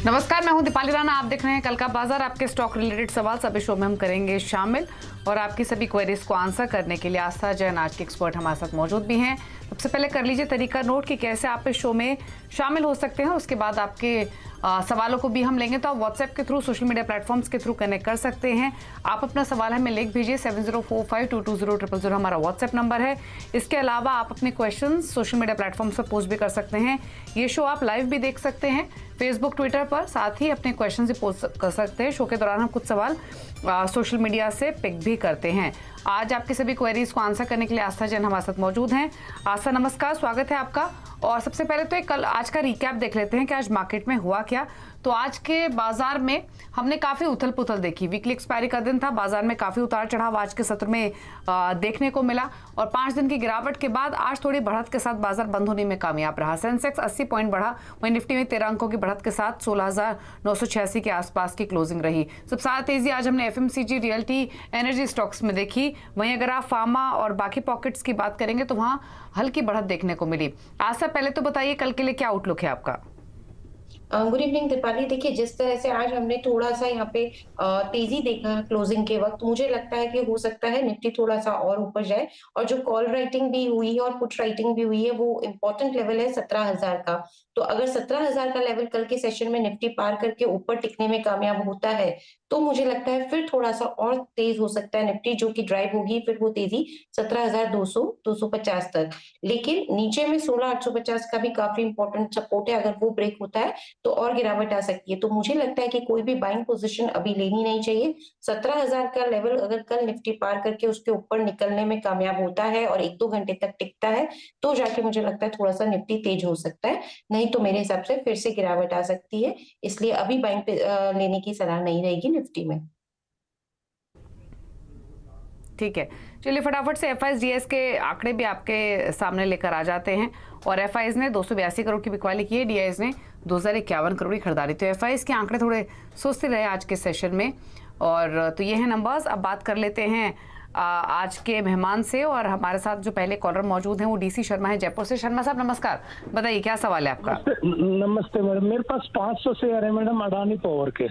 नमस्कार, मैं हूं दीपाली राणा। आप देख रहे हैं कल का बाजार। आपके स्टॉक रिलेटेड सवाल सभी शो में हम करेंगे शामिल और आपकी सभी क्वेरीज को आंसर करने के लिए आस्था जैन आज के एक्सपर्ट हमारे साथ मौजूद भी हैं। सबसे पहले कर लीजिए तरीका नोट कि कैसे आप इस शो में शामिल हो सकते हैं। उसके बाद आपके सवालों को भी हम लेंगे, तो आप व्हाट्सएप के थ्रू, सोशल मीडिया प्लेटफॉर्म्स के थ्रू कनेक्ट कर सकते हैं। आप अपना सवाल हमें लिख भेजिए 7045220000 हमारा व्हाट्सएप नंबर है। इसके अलावा आप अपने क्वेश्चंस सोशल मीडिया प्लेटफॉर्म्स पर पोस्ट भी कर सकते हैं। ये शो आप लाइव भी देख सकते हैं फेसबुक, ट्विटर पर। साथ ही अपने क्वेश्चन भी पोस्ट कर सकते हैं। शो के दौरान हम कुछ सवाल सोशल मीडिया से पिक भी करते हैं। आज आपकी सभी क्वेरीज को आंसर करने के लिए आस्था जैन हमारे साथ मौजूद हैं। आस्था, नमस्कार, स्वागत है आपका। और सबसे पहले तो कल आज का रिकैप देख लेते हैं कि आज मार्केट में हुआ क्या। तो आज के बाजार में हमने काफी उथल पुथल देखी। वीकली एक्सपायरी का दिन था, बाजार में काफी उतार चढ़ाव आज के सत्र में देखने को मिला और 5 दिन की गिरावट के बाद आज थोड़ी बढ़त के साथ बाजार बंद होने में कामयाब रहा। सेंसेक्स 80 पॉइंट बढ़ा, वहीं निफ्टी में 13 अंकों की बढ़त के साथ 16,986 के आसपास की क्लोजिंग रही। सबसे ज्यादा तेजी आज हमने एफएमसीजी, रियल्टी, एनर्जी स्टॉक्स में देखी। वहीं अगर आप फार्मा और बाकी पॉकेट्स की बात करेंगे तो वहां हल्की बढ़त देखने को मिली। आज से पहले तो बताइए कल के लिए क्या आउटलुक है आपका? Good evening Deepali. देखिए, जिस तरह से आज हमने थोड़ा सा यहाँ पे तेजी देखा क्लोजिंग के वक्त, मुझे लगता है कि हो सकता है निफ्टी थोड़ा सा और ऊपर जाए। और जो कॉल राइटिंग भी हुई है और पुट राइटिंग भी हुई है, वो इम्पोर्टेंट लेवल है 17,000 का। तो अगर 17,000 का लेवल कल के सेशन में निफ्टी पार करके ऊपर टिकने में कामयाब होता है, तो मुझे लगता है फिर थोड़ा सा और तेज हो सकता है निफ्टी, जो कि ड्राइव होगी फिर वो तेजी 17,200 250 तक। लेकिन नीचे में 16,850 का भी काफी इंपॉर्टेंट सपोर्ट है। अगर वो ब्रेक होता है तो और गिरावट आ सकती है। तो मुझे लगता है कि कोई भी बाइंग पोजीशन अभी लेनी नहीं चाहिए। 17,000 का लेवल अगर कल निफ्टी पार करके उसके ऊपर निकलने में कामयाब होता है और 1-2 घंटे तक टिकता है, तो जाके मुझे लगता है थोड़ा सा निफ्टी तेज हो सकता है। नहीं तो मेरे हिसाब से फिर से गिरावट आ सकती है। इसलिए अभी बाइंग पे लेने की सलाह नहीं रहेगी निफ्टी में। ठीक है, चलिए फटाफट से एफआईएस डीएस के आंकड़े भी आपके सामने लेकर आ जाते हैं। और एफआईएस ने 282 करोड़ की बिकवाली की है, डीआईएस ने 2,051 करोड़ की खरीदारी। तो एफआईएस के आंकड़े थोड़े सुस्त रहे आज के सेशन में। और तो ये हैं नंबर्स। अब बात कर लेते हैं आज के मेहमान से। और हमारे साथ जो पहले कॉलर मौजूद हैं वो डीसी शर्मा है जयपुर से। शर्मा साहब नमस्कार, बताइए क्या सवाल है आपका? नमस्ते मैडम, मेरे पास 500 शेयर है मैडम अडानी पावर के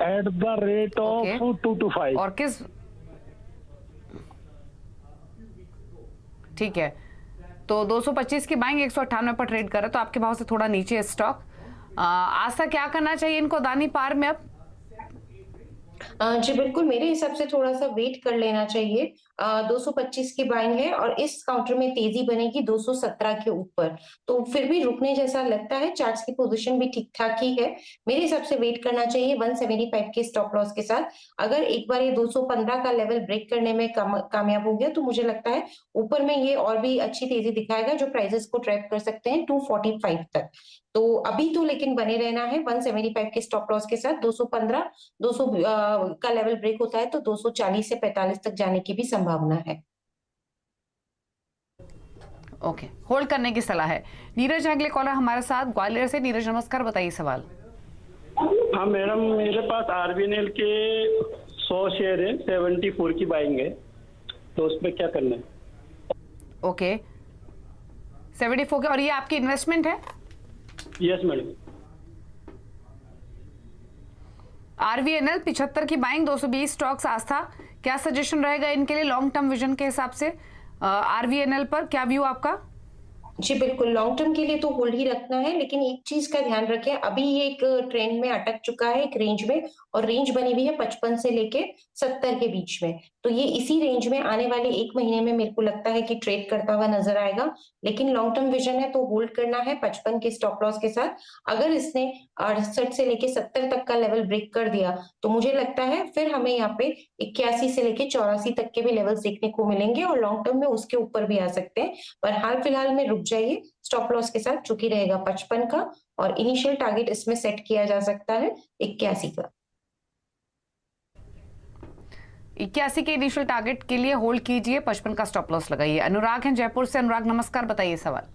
एट द रेट ऑफ 225। और किस, ठीक है, तो 225 की बाइंग 198 पर ट्रेड कर रहा है, तो आपके भाव से थोड़ा नीचे है स्टॉक। आज तक क्या करना चाहिए इनको अडानी पार में? अब जी बिल्कुल, मेरे हिसाब से थोड़ा सा वेट कर लेना चाहिए। 225 की बाइंग है और इस काउंटर में तेजी बनेगी 217 के ऊपर। तो फिर भी रुकने जैसा लगता है। चार्ट्स की पोजीशन भी ठीक ठाक ही है। मेरे हिसाब से वेट करना चाहिए 175 के स्टॉप लॉस के साथ। अगर एक बार ये 215 का लेवल ब्रेक करने में कामयाब हो गया, तो मुझे लगता है ऊपर में ये और भी अच्छी तेजी दिखाएगा, जो प्राइसेस को ट्रैप कर सकते हैं 245 तक। तो अभी तो लेकिन बने रहना है 175 के स्टॉप लॉस के साथ। 215 200 का लेवल ब्रेक होता है तो 240 से 45 तक जाने की भी संभावना है। ओके, होल्ड करने की सलाह है। नीरज अगले कॉलर हमारे साथ ग्वालियर से। नीरज नमस्कार, बताइए सवाल। हाँ मैडम, मेरे पास आरबीएनएल के 100 शेयर है, 74 की बाइंग है, तो उसमें क्या करना है? ओके, 74 के, और ये आपकी इन्वेस्टमेंट है? Yes madam. आरवीएनएल 75 की बाइंग, 220 स्टॉक्स। आस्था, क्या सजेशन रहेगा इनके लिए लॉन्ग टर्म विजन के हिसाब से? आरवीएनएल पर क्या व्यू आपका? जी बिल्कुल, लॉन्ग टर्म के लिए तो होल्ड ही रखना है। लेकिन एक चीज का ध्यान रखें, अभी ये एक ट्रेंड में अटक चुका है, एक रेंज में, और रेंज बनी हुई है 55 से लेके 70 के बीच में। तो ये इसी रेंज में आने वाले 1 महीने में मेरे को लगता है कि ट्रेड करता हुआ नजर आएगा। लेकिन लॉन्ग टर्म विजन है तो होल्ड करना है 55 के स्टॉप लॉस के साथ। अगर इसने 68 से लेके 70 तक का लेवल ब्रेक कर दिया, तो मुझे लगता है फिर हमें यहाँ पे 81 से लेके 84 तक के भी लेवल्स देखने को मिलेंगे, और लॉन्ग टर्म में उसके ऊपर भी आ सकते हैं। पर हाल फिलहाल में रुक जाइए स्टॉप लॉस के साथ, जो कि रहेगा 55 का, और इनिशियल टारगेट इसमें सेट किया जा सकता है 81 का। 81 के इनिशियल टारगेट के लिए होल्ड कीजिए, 55 का स्टॉप लॉस लगाइए। अनुराग हैं जयपुर से। अनुराग नमस्कार, बताइए सवाल।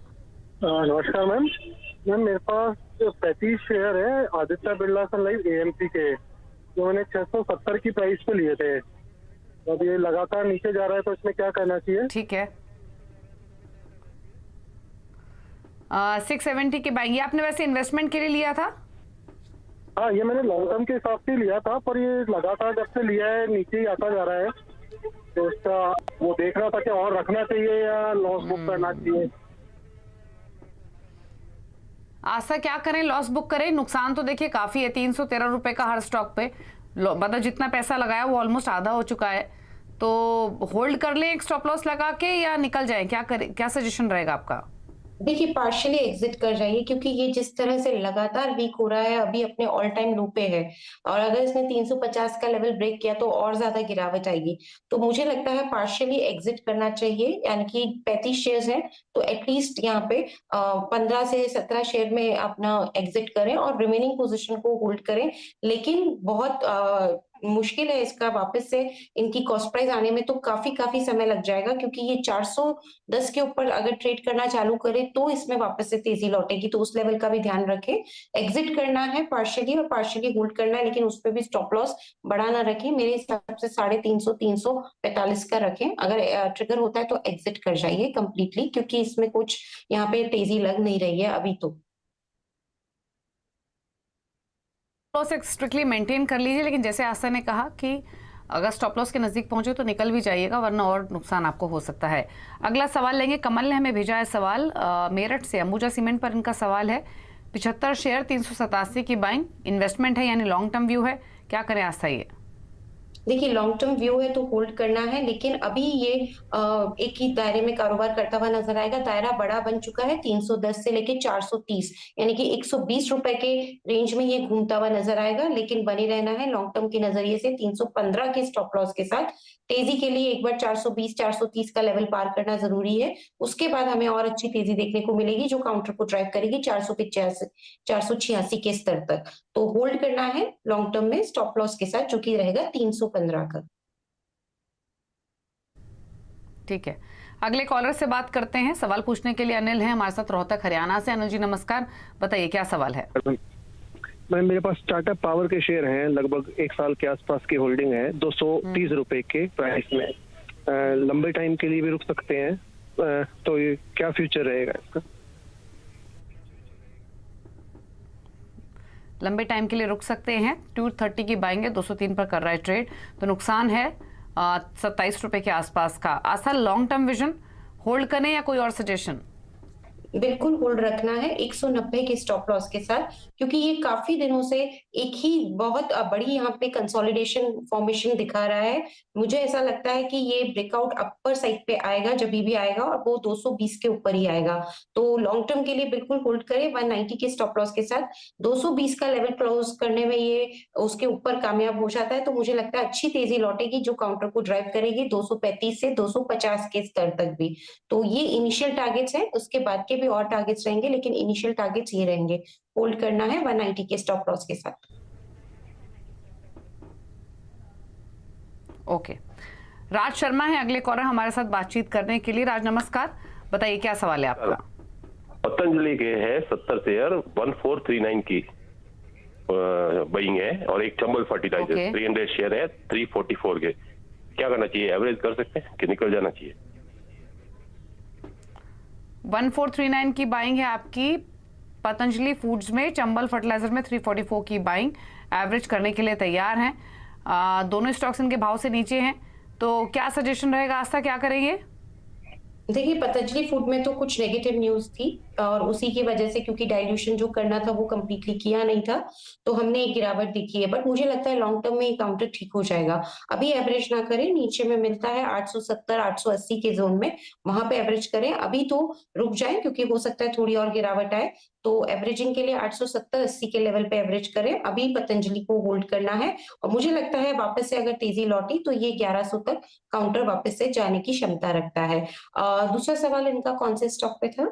नमस्कार मैम। मेरे पास 35 शेयर है आदित्य बिरला सन लाइफ एएमसी के, जो मैंने 670 की प्राइस पे लिए थे। अब ये लगातार नीचे जा रहा है, तो इसमें क्या करना चाहिए? ठीक है, 670 की बाइंग, ये आपने वैसे इन्वेस्टमेंट के लिए लिया था? हाँ, ये मैंने लॉन्ग टर्म के हिसाब से लिया था, पर ये लगातार जब से लिया है नीचे ही आता जा रहा है, तो इसका वो देख रहा था कि और रखना चाहिए या लॉस बुक करना चाहिए। आशा क्या करें, लॉस बुक करें? नुकसान तो देखिए काफी है, 313 रुपए का हर स्टॉक पे, मतलब जितना पैसा लगाया वो ऑलमोस्ट आधा हो चुका है। तो होल्ड कर लें एक स्टॉप लॉस लगा के, या निकल जाएं? क्या करें, क्या सजेशन रहेगा आपका? देखिए पार्शियली एग्जिट कर जाइए, क्योंकि ये जिस तरह से लगातार वीक हो रहा है अभी अपने ऑल टाइम लो पे है, और अगर इसने 350 का लेवल ब्रेक किया तो और ज्यादा गिरावट आएगी। तो मुझे लगता है पार्शियली एग्जिट करना चाहिए, यानी कि 35 शेयर्स हैं तो एटलीस्ट यहाँ पे 15 से 17 शेयर में अपना एग्जिट करें और रिमेनिंग पोजीशन को होल्ड करें। लेकिन बहुत मुश्किल है इसका वापस से इनकी कॉस्ट प्राइस आने में, तो काफी काफी समय लग जाएगा, क्योंकि ये 410 के ऊपर अगर ट्रेड करना चालू करे तो इसमें वापस से तेजी लौटेगी, तो उस लेवल का भी ध्यान रखें। एग्जिट करना है पार्शियली और पार्शियली होल्ड करना है, लेकिन उस पे भी स्टॉप लॉस बड़ा ना रखें, मेरे हिसाब से 350 345 का रखें। अगर ट्रिगर होता है तो एग्जिट कर जाइए कंप्लीटली, क्योंकि इसमें कुछ यहाँ पे तेजी लग नहीं रही है अभी तो। लॉस स्ट्रिक्टली मेंटेन कर लीजिए, लेकिन जैसे आशा ने कहा कि अगर स्टॉप लॉस के नजदीक पहुंचे तो निकल भी जाइएगा, वरना और नुकसान आपको हो सकता है। अगला सवाल लेंगे, कमल ने हमें भेजा है सवाल मेरठ से। अंबुजा सीमेंट पर इनका सवाल है, 75 शेयर 387 की बाइंग, इन्वेस्टमेंट है यानी लॉन्ग टर्म व्यू है, क्या करें आशा? ये देखिए लॉन्ग टर्म व्यू है तो होल्ड करना है, लेकिन अभी ये एक ही दायरे में कारोबार करता हुआ नजर आएगा। दायरा बड़ा बन चुका है, 310 से लेके 430, यानी कि 120 रुपए के रेंज में ये घूमता हुआ नजर आएगा, लेकिन बने रहना है लॉन्ग टर्म के नजरिए से 315 के स्टॉप लॉस के साथ। तेजी के लिए एक बार 420 430 का लेवल पार करना जरूरी है, उसके बाद हमें और अच्छी तेजी देखने को मिलेगी जो काउंटर को ड्राइव करेगी 485 486 के स्तर तक। तो होल्ड करना है लॉन्ग टर्म में स्टॉप लॉस के साथ, जो कि रहेगा 315 का। ठीक है, अगले कॉलर से बात करते हैं। सवाल पूछने के लिए अनिल है हमारे साथ, रोहतक हरियाणा से। अनिल जी नमस्कार, बताइए क्या सवाल है? मैम मेरे पास टाटा पावर के शेयर हैं, लगभग 1 साल के आसपास की होल्डिंग है, 230 रुपए के प्राइस में। लंबे टाइम के लिए भी रुक सकते हैं, तो ये क्या फ्यूचर रहेगा इसका? लंबे टाइम के लिए रुक सकते हैं, 230 की बाइंग है, 203 पर कर रहा है ट्रेड, तो नुकसान है 27 रुपए के आसपास का। आशा लॉन्ग टर्म विजन, होल्ड करें या कोई और सजेशन? बिल्कुल होल्ड रखना है 190 के स्टॉप लॉस के साथ, क्योंकि ये काफी दिनों से एक ही बहुत बड़ी यहाँ पे कंसोलिडेशन फॉर्मेशन दिखा रहा है। मुझे ऐसा लगता है कि ये ब्रेकआउट अपर साइड पे आएगा, जब भी आएगा, और वो 220 के ऊपर ही आएगा। तो लॉन्ग टर्म के लिए बिल्कुल होल्ड करें 190 के स्टॉप लॉस के साथ। 220 का लेवल क्लोज करने में ये उसके ऊपर कामयाब हो जाता है, तो मुझे लगता है अच्छी तेजी लौटेगी जो काउंटर को ड्राइव करेगी 235 से 250 के स्तर तक भी। तो ये इनिशियल टारगेट्स हैं, उसके बाद के भी और टारगेट्स रहेंगे, लेकिन इनिशियल टारगेट्स ये रहेंगे। होल्ड करना है 190 के स्टॉप लॉस के साथ। ओके, राज शर्मा है अगले कॉलर हमारे साथ बातचीत करने के लिए। राज नमस्कार, बताइए क्या सवाल है आपका? पतंजलि के है 70 शेयर 1439 की बाइंग है, और एक चंबल फर्टिलाइजर 300 शेयर है 344 के। क्या करना चाहिए, एवरेज कर सकते हैं कि निकल जाना चाहिए? 1439 की बाइंग है आपकी पतंजलि फूड्स में, चंबल फर्टिलाइजर में 344 की बाइंग, एवरेज करने के लिए तैयार हैं। दोनों स्टॉक्स इनके भाव से नीचे हैं, तो क्या सजेशन रहेगा आस्था, क्या करेंगे? देखिए पतंजलि फूड में तो कुछ नेगेटिव न्यूज थी, और उसी की वजह से, क्योंकि डाइल्यूशन जो करना था वो कंप्लीटली किया नहीं था, तो हमने एक गिरावट दिखी है। बट मुझे लगता है लॉन्ग टर्म में ये काउंटर ठीक हो जाएगा। अभी एवरेज ना करें, नीचे में मिलता है 870 880 के जोन में, वहां पे एवरेज करें। अभी तो रुक जाए, क्योंकि हो सकता है थोड़ी और गिरावट आए, तो एवरेजिंग के लिए 870 80 के लेवल पे एवरेज करें। अभी पतंजलि को होल्ड करना है, और मुझे लगता है वापस से अगर तेजी लौटी तो ये 1100 तक काउंटर वापस से जाने की क्षमता रखता है। दूसरा सवाल इनका कौन से स्टॉक पे था?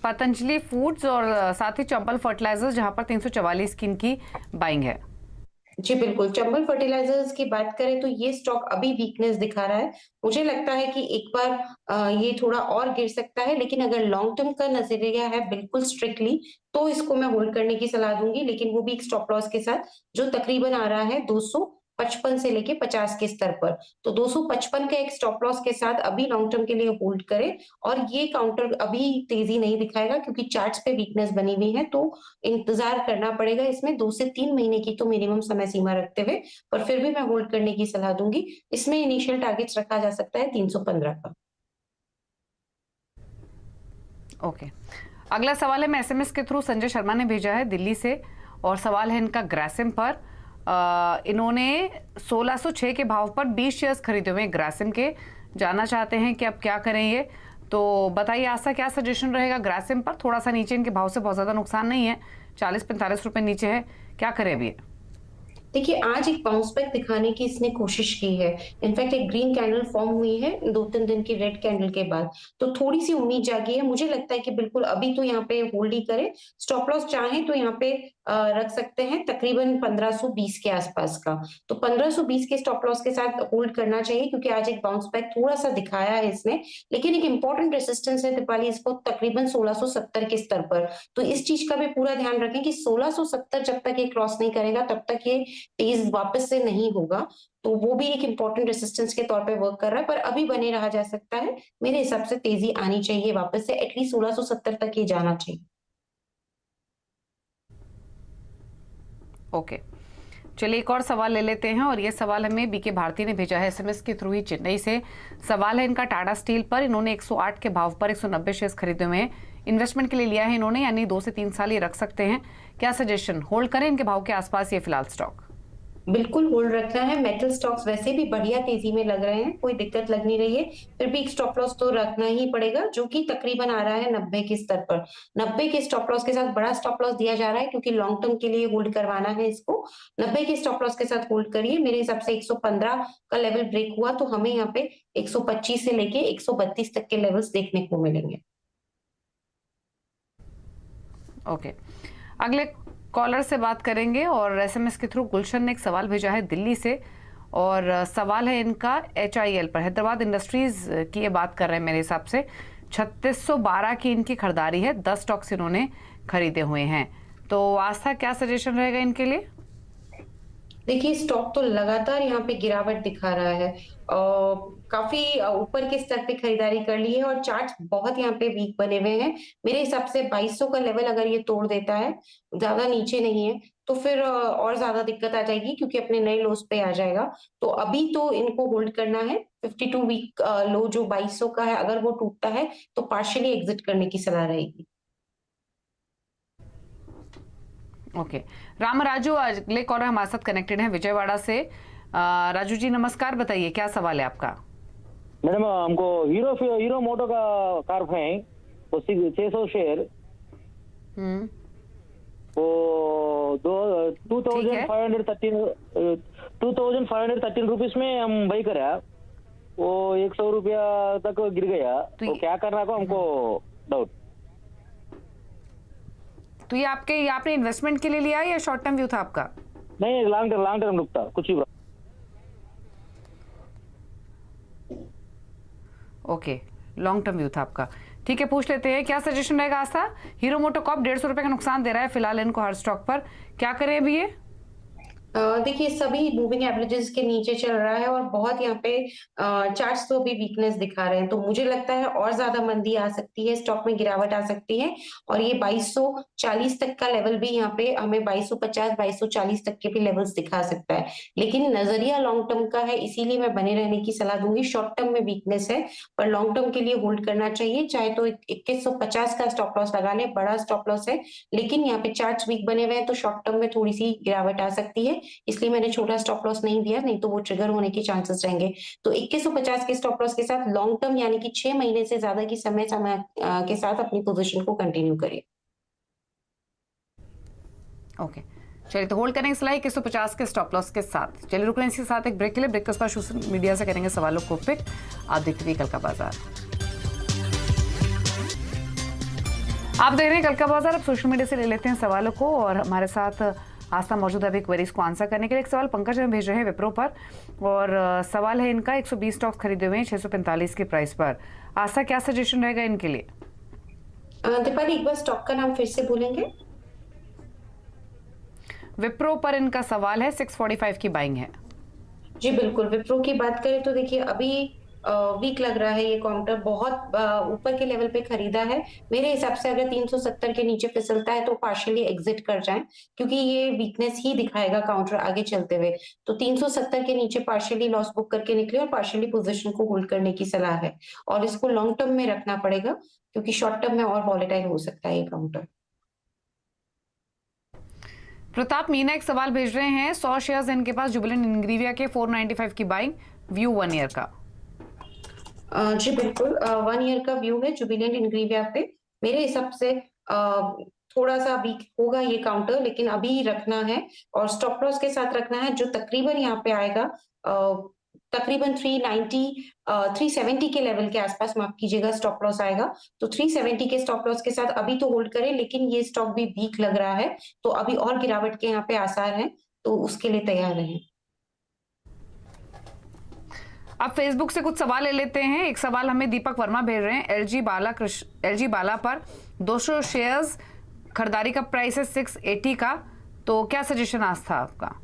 पतंजलि फूड्स और साथ ही चंबल फर्टिलाइजर्स, जहां पर 344 की इनकी बाइंग है। जी बिल्कुल, चंबल फर्टिलाइजर्स की बात करें तो ये स्टॉक अभी वीकनेस दिखा रहा है। मुझे लगता है कि एक बार ये थोड़ा और गिर सकता है, लेकिन अगर लॉन्ग टर्म का नजरिया है बिल्कुल स्ट्रिक्टली, तो इसको मैं होल्ड करने की सलाह दूंगी, लेकिन वो भी एक स्टॉप लॉस के साथ, जो तकरीबन आ रहा है 255 से लेके 50 के स्तर पर। तो 255 के एक स्टॉप लॉस के साथ अभी लॉन्ग टर्म के लिए होल्ड करें और ये काउंटर अभी तेजी नहीं दिखाएगा क्योंकि चार्ट्स पे वीकनेस बनी हुई है, तो इंतजार करना पड़ेगा इसमें 2 से 3 महीने की तो मिनिमम समय सीमा रखते हुए, पर फिर भी मैं होल्ड करने की सलाह दूंगी। इसमें इनिशियल टारगेट्स रखा जा सकता है 315 का। ओके, अगला सवाल है मैं एसएमएस के थ्रू संजय शर्मा ने भेजा है दिल्ली से और सवाल है इनका ग्रासिम पर। इन्होंने 1606 के भाव पर 20 शेयर्स खरीदे हुए ग्रासिम के, जानना चाहते हैं कि अब क्या करें ये। तो बताइए आस्था, क्या सजेशन रहेगा ग्रासिम पर? थोड़ा सा नीचे इनके भाव से बहुत ज़्यादा नुकसान नहीं है, 40-45 रुपए नीचे है, क्या करें अभी? देखिए आज एक बाउंस बैक दिखाने की इसने कोशिश की है। इनफैक्ट एक ग्रीन कैंडल फॉर्म हुई है 2-3 दिन की रेड कैंडल के बाद, तो थोड़ी सी उम्मीद जागी है। मुझे लगता है कि बिल्कुल अभी तो यहाँ पे होल्ड ही करें। स्टॉप लॉस चाहें तो यहाँ पे रख सकते हैं तकरीबन 1520 के आसपास का। तो 1520 के स्टॉप लॉस के साथ होल्ड करना चाहिए क्योंकि आज एक बाउंस बैक थोड़ा सा दिखाया है इसने, लेकिन एक इंपॉर्टेंट रेसिस्टेंस है दीपाली इसको तकरीबन 1670 के स्तर पर। तो इस चीज का भी पूरा ध्यान रखें कि 1670 जब तक ये क्रॉस नहीं करेगा तब तक ये तेज वापस से नहीं होगा। तो वो भी एक इंपॉर्टेंट रेसिस्टेंस के तौर पे वर्क कर रहा है, पर अभी बने रहा जा सकता है। मेरे हिसाब से तेजी आनी चाहिए वापस से, एटलीस्ट 1670 तक ये जाना चाहिए। ओके, चलिए एक और सवाल ले लेते हैं और ये सवाल हमें बीके भारती ने भेजा है एसएमएस के थ्रू ही चेन्नई से। सवाल है इनका टाटा स्टील पर। इन्होंने 108 के भाव पर 190 शेयर्स खरीदे हुए हैं, इन्वेस्टमेंट के लिए लिया है इन्होंने, यानी 2 से 3 साल ये रख सकते हैं। क्या सजेशन, होल्ड करें इनके भाव के आसपास ये फिलहाल स्टॉक? बिल्कुल होल्ड रखना है। मेटल स्टॉक्स वैसे भी बढ़िया तेजी में लग रहे हैं, कोई दिक्कत लग नहीं रही है, फिर भी एक स्टॉप लॉस तो रखना ही पड़ेगा जो कि तकरीबन आ रहा है 90 के स्तर पर। 90 के स्टॉप लॉस के साथ बड़ा स्टॉप लॉस दिया जा रहा है क्योंकि लॉन्ग टर्म के लिए होल्ड करवाना है इसको। 90 के स्टॉप लॉस के साथ होल्ड करिए। मेरे हिसाब से 115 का लेवल ब्रेक हुआ तो हमें यहाँ पे 125 से लेके 132 तक के लेवल्स देखने को मिलेंगे। ओके, अगले कॉलर से बात करेंगे और एसएमएस के थ्रू गुलशन ने एक सवाल भेजा है दिल्ली से और सवाल है इनका HIL पर। हैदराबाद इंडस्ट्रीज की ये बात कर रहे हैं मेरे हिसाब से। 3612 की इनकी खरीदारी है, 10 स्टॉक्स इन्होंने खरीदे हुए हैं। तो आस्था, क्या सजेशन रहेगा इनके लिए? देखिए स्टॉक तो लगातार यहाँ पे गिरावट दिखा रहा है और काफी ऊपर के स्तर पे खरीदारी कर ली है और चार्ट्स बहुत यहाँ पे वीक बने हुए हैं। मेरे हिसाब से 2200 का लेवल अगर ये तोड़ देता है, ज्यादा नीचे नहीं है, तो फिर और ज्यादा दिक्कत आ जाएगी क्योंकि अपने नए लोस पे आ जाएगा। तो अभी तो इनको होल्ड करना है। 52 वीक लो जो 2200 का है, अगर वो टूटता है तो पार्शियली एग्जिट करने की सलाह रहेगी। ओके, राम राजू अगले कॉलर हमारे साथ कनेक्टेड हैं विजयवाड़ा से। राजू जी नमस्कार, बताइए क्या सवाल है आपका? मैडम हमको हीरो मोटो का कार है वो 600 शेयर, वो 2513 रुपीज में हम बाई करा, वो 100 रुपया तक गिर गया, तो क्या करना को हमको डाउट। तो ये आपने इन्वेस्टमेंट के लिए लिया या शॉर्ट टर्म व्यू था आपका? नहीं, लॉन्ग टर्म रुकता कुछ ही। ओके, लॉन्ग टर्म व्यू था आपका, ठीक है। पूछ लेते हैं क्या सजेशन रहेगा आस्था? हीरो मोटोकॉर्प 150 रुपए का नुकसान दे रहा है फिलहाल इनको हर स्टॉक पर, क्या करें अभी ये? देखिए सभी मूविंग एवरेजेस के नीचे चल रहा है और बहुत यहाँ पे चार्ट्स तो भी वीकनेस दिखा रहे हैं, तो मुझे लगता है और ज्यादा मंदी आ सकती है, स्टॉक में गिरावट आ सकती है और ये 2240 तक का लेवल भी यहाँ पे हमें 2250 2240 तक के भी लेवल्स दिखा सकता है। लेकिन नजरिया लॉन्ग टर्म का है, इसीलिए मैं बने रहने की सलाह दूंगी। शॉर्ट टर्म में वीकनेस है पर लॉन्ग टर्म के लिए होल्ड करना चाहिए। चाहे तो 2150 का स्टॉप लॉस लगा ले, बड़ा स्टॉप लॉस है, लेकिन यहाँ पे चार्ट्स वीक बने हुए हैं तो शॉर्ट टर्म में थोड़ी सी गिरावट आ सकती है, इसलिए मैंने छोटा स्टॉप लॉस नहीं दिया, नहीं तो वो ट्रिगर होने के चांसेस रहेंगे। तो 2150 के स्टॉप लॉस के साथ लॉन्ग टर्म यानी कि 6 महीने से ज्यादा की समय के साथ अपनी पोजीशन को कंटिन्यू करिए। ओके, चलिए तो होल्ड करेंगे सलाह 2150 के स्टॉप लॉस के साथ। चलिए रुक लें इसके साथ एक ब्रेक के लिए। ब्रेक के बाद सोशल मीडिया से करेंगे सवालों को पिक। आप देखते रहिए कल का बाजार। आप देख रहे हैं कल का बाजार। अब सोशल मीडिया से ले लेते हैं सवालों को और हमारे साथ आस्था मौजूद है अभी क्वेरीज को आंसर करने के लिए। एक सवाल पंकज ने भेज रहे हैं विप्रो पर और सवाल है इनका 120 स्टॉक्स खरीदे हुए हैं 645 के प्राइस पर। आस्था, क्या सजेशन रहेगा इनके लिए? दीपाली एक बार स्टॉक का नाम फिर से बोलेंगे? विप्रो पर इनका सवाल है, 645 की बाइंग है। जी बिल्कुल, विप्रो की बात करें तो देखिए अभी वीक लग रहा है ये काउंटर, बहुत ऊपर के लेवल पे खरीदा है। मेरे हिसाब से अगर 370 के नीचे फिसलता है तो पार्शियली एग्जिट कर जाएं, क्योंकि ये वीकनेस ही दिखाएगा काउंटर आगे चलते हुए। तो 370 के नीचे पार्शियली लॉस बुक करके निकले और पार्शियली पोजीशन को होल्ड करने की सलाह है, और इसको लॉन्ग टर्म में रखना पड़ेगा, क्योंकि शॉर्ट टर्म में और वॉलेटाइल हो सकता है ये काउंटर। प्रताप मीना एक सवाल भेज रहे हैं, 100 शेयर्स इनके पास जुबिलेंट इंग्रीविया के 495 की बाइंग, व्यू 1 ईयर का। जी बिल्कुल, 1 ईयर का व्यू है जुबिलेंट इंग्रीविया पे। मेरे हिसाब से थोड़ा सा वीक होगा ये काउंटर, लेकिन अभी रखना है और स्टॉप लॉस के साथ रखना है, जो तकरीबन यहाँ पे आएगा तकरीबन 370 के लेवल के आसपास, माफ कीजिएगा, स्टॉप लॉस आएगा। तो 370 के स्टॉप लॉस के साथ अभी तो होल्ड करें, लेकिन ये स्टॉक भी वीक लग रहा है, तो अभी और गिरावट के यहाँ पे आसार हैं, तो उसके लिए तैयार रहें। अब फेसबुक से कुछ सवाल ले लेते हैं। एक सवाल हमें दीपक वर्मा भेज रहे हैं, एलजी बाला पर 200 शेयर्स, खरीदारी का प्राइस है 680 का, तो क्या सजेशन आज था आपका?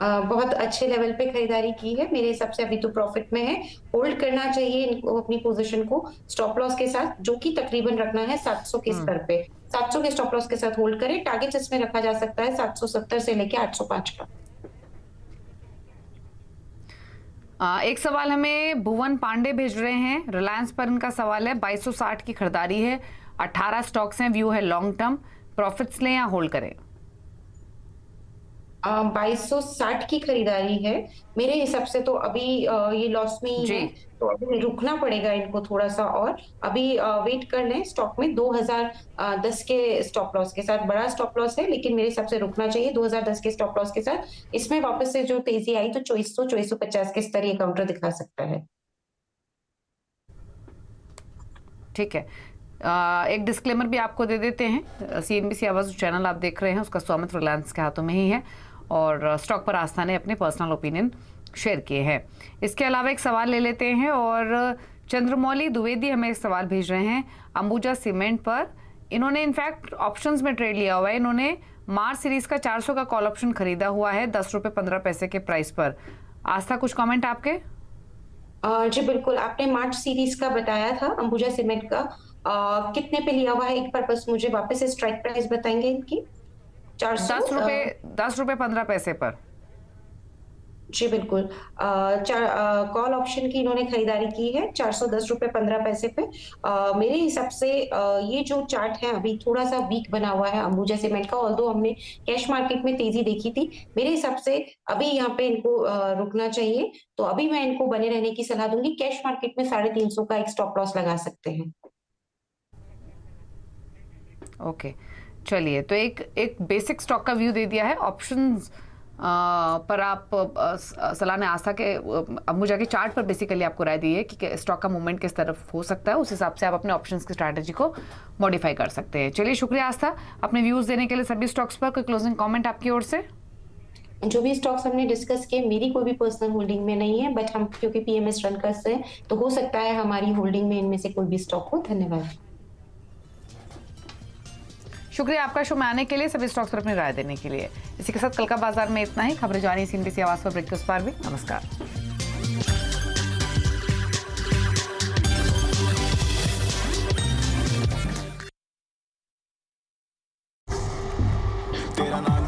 बहुत अच्छे लेवल पे खरीदारी की है, मेरे हिसाब से अभी तो प्रॉफिट में है, होल्ड करना चाहिए इनको, अपनी पोजीशन को स्टॉप लॉस के साथ, जो कि तकरीबन रखना है 700 के स्तर पे। 700 के स्टॉप लॉस के साथ होल्ड करें। टारगेट इसमें रखा जा सकता है 770 से लेके 805 का। एक सवाल हमें भुवन पांडे भेज रहे हैं, रिलायंस पर इनका सवाल है, 2260 की खरीदारी है, 18 स्टॉक्स हैं, व्यू है लॉन्ग टर्म, प्रॉफिट्स लें या होल्ड करें? 2260 की खरीदारी है, मेरे हिसाब से तो अभी ये लॉस में ही है, तो अभी रुकना पड़ेगा इनको थोड़ा सा, और अभी वेट कर लें स्टॉक में 2010 के स्टॉप लॉस के साथ। बड़ा स्टॉप लॉस है, लेकिन मेरे हिसाब से रुकना चाहिए 2010 के स्टॉप लॉस के साथ। इसमें वापस से जो तेजी आई तो 2400-2450 के स्तर ये काउंटर दिखा सकता है। ठीक है, एक डिस्क्लेमर भी आपको दे देते हैं, CNBC आवाज चैनल आप देख रहे हैं, उसका स्वामित्व रिलायंस के हाथों में ही है, और स्टॉक पर आस्था ने अपने पर्सनल ओपिनियन शेयर किए हैं। इसके अलावा एक सवाल ले लेते हैं, और चंद्रमौली द्विवेदी हमें एक सवाल भेज रहे हैं, अंबुजा सीमेंट पर। इन्होंने इनफैक्ट ऑप्शंस में ट्रेड लिया हुआ है, इन्होंने मार्च सीरीज का 400 का कॉल ऑप्शन खरीदा हुआ है 10 रुपये 15 पैसे के प्राइस पर। आस्था, कुछ कमेंट आपके? जी बिल्कुल, आपने मार्च सीरीज का बताया था अंबुजा सीमेंट का, कितने पे लिया हुआ है एक बार बस मुझे वापस से स्ट्राइक प्राइस बताएंगे इनकी? 10 रुपये 15 पैसे पर। जी बिल्कुल, कॉल ऑप्शन की इन्होंने खरीदारी की है 410 रुपए 15 पैसे पे। मेरे हिसाब से ये जो चार्ट है अभी थोड़ा सा वीक बना हुआ है अंबुजा सीमेंट का, ऑल्दो हमने कैश मार्केट में तेजी देखी थी। मेरे हिसाब से अभी यहाँ पे इनको रुकना चाहिए, तो अभी मैं इनको बने रहने की सलाह दूंगी। कैश मार्केट में 350 का एक स्टॉप लॉस लगा सकते हैं। ओके, चलिए, तो एक बेसिक स्टॉक का व्यू दे दिया है। ऑप्शंस पर आप सलाह ने आस्था के अंबुजा के चार्ट पर बेसिकली आपको राय दी है कि स्टॉक का मूवमेंट किस तरफ हो सकता है, उस हिसाब से आप अपने ऑप्शंस की स्ट्रैटेजी को मॉडिफाई कर सकते हैं। चलिए, शुक्रिया आस्था अपने व्यूज देने के लिए सभी स्टॉक्स पर। कोई क्लोजिंग कमेंट आपकी ओर से? जो भी स्टॉक्स हमने डिस्कस किए मेरी कोई भी पर्सनल होल्डिंग में नहीं है, बट हम क्योंकि पीएमएस रन करते हैं तो हो सकता है हमारी होल्डिंग में इनमें से कोई भी स्टॉक हो। धन्यवाद, शुक्रिया आपका शो में आने के लिए, सभी स्टॉक्स पर अपनी राय देने के लिए। इसी के साथ कल का बाजार में इतना ही। खबरें जानी CNBC आवाज पर ब्रेक के उस पार भी। नमस्कार।